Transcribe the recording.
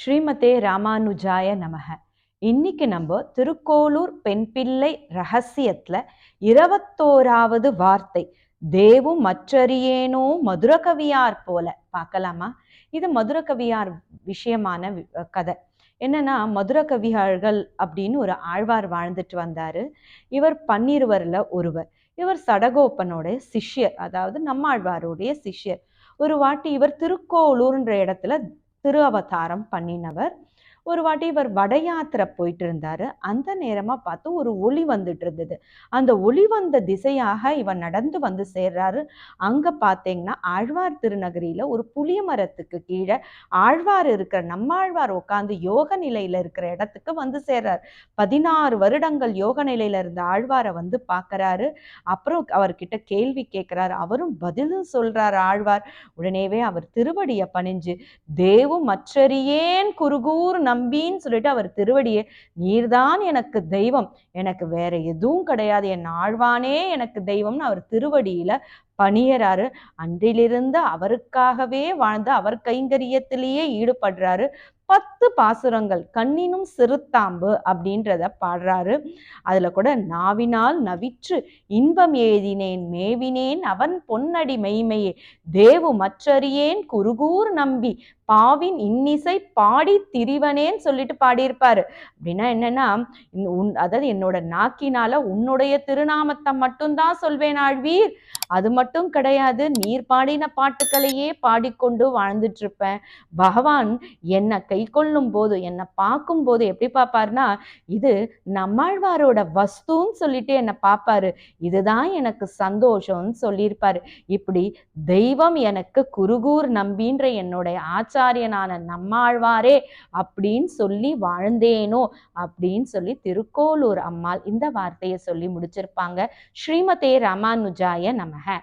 ஸ்ரீமதே ராமானுஜாய நமக. இன்னைக்கு நம்ம திருக்கோளூர் பெண் பிள்ளை ரகசியத்துல 21வது வார்த்தை தேவும் மற்றறியேனோ மதுரகவியார் போல பார்க்கலாமா? இது மதுரகவியார் விஷயமான கதை. என்னன்னா, மதுரகவியார்கள் அப்படின்னு ஒரு ஆழ்வார் வாழ்ந்துட்டு வந்தாரு. இவர் 12வர்ல ஒருவர். இவர் சடகோப்பனோட சிஷ்யர், அதாவது நம்மாழ்வாருடைய சிஷ்யர். ஒரு வாட்டி இவர் திருக்கோளூர்ன்ற இடத்துல திரு அவதாரம் பண்ணினவர். ஒரு வாட்டி இவர் வட யாத்திரை போயிட்டு இருந்தாரு. அந்த நேரமா பார்த்து ஒரு ஒளி வந்துட்டு இருந்தது. அந்த ஒளி வந்த திசையாக இவர் நடந்து வந்து சேர்றாரு. அங்க பார்த்தீங்கன்னா ஆழ்வார் திருநகரியில ஒரு புளிய மரத்துக்கு கீழே ஆழ்வார் இருக்கிற நம்மாழ்வார் உட்கார்ந்து யோக நிலையில இருக்கிற இடத்துக்கு வந்து சேர்றாரு. 16 வருடங்கள் யோக நிலையில இருந்த ஆழ்வாரை வந்து பார்க்கறாரு. அப்புறம் அவர்கிட்ட கேள்வி கேட்கிறாரு. அவரும் பதிலும் சொல்றாரு ஆழ்வார். உடனேவே அவர் திருவடியை பணிஞ்சு தேவும் மற்றறியேன் குருகூர் நம்பின்னு சொல்லிட்டு அவர் திருவடியை, நீர்தான் எனக்கு தெய்வம், எனக்கு வேற எதுவும் கிடையாது, என் ஆழ்வானே எனக்கு தெய்வம்னு அவர் திருவடியில பணியறாரு. அன்றிலிருந்து அவருக்காகவே வாழ்ந்து அவர் கைங்கரியத்திலேயே ஈடுபடுறாரு. 10 பாசுரங்கள் கண்ணினும் சிறுத்தாம்பு அப்படின்றத பாடுறாரு. அதுல கூட நாவினால் நவிற்று இன்பம் ஏதினேன் மேவினேன் அவன் பொன்னடி மெய்மையே தேவு மற்றறியேன் குருகூர் நம்பி பாவின் இன்னிசை பாடி திரிவனேன்னு சொல்லிட்டு பாடியிருப்பாரு. அப்படின்னா என்னன்னா, அதாவது என்னோட நாக்கினால உன்னுடைய திருநாமத்தை மட்டும்தான் சொல்வேன் ஆழ்வீர், அது மட்டும் கிடையாது, நீர் பாடின பாட்டுக்களையே பாடிக்கொண்டு வாழ்ந்துட்டு இருப்பேன். பகவான் என்னை கை கொள்ளும் போது, என்னை பார்க்கும் போது எப்படி பார்ப்பாருன்னா, இது நம்மாழ்வாரோட வஸ்துன்னு சொல்லிட்டு என்னை பார்ப்பாரு, இதுதான் எனக்கு சந்தோஷம்னு சொல்லியிருப்பாரு. இப்படி தெய்வம் எனக்கு குருகூர் நம்பின்ற என்னுடைய ஆச்சாரியனான நம்மாழ்வாரே அப்படின்னு சொல்லி வாழ்ந்தேனோ அப்படின்னு சொல்லி திருக்கோளூர் அம்மாள் இந்த வார்த்தையை சொல்லி முடிச்சிருப்பாங்க. ஸ்ரீமதே ராமானுஜாய நமக.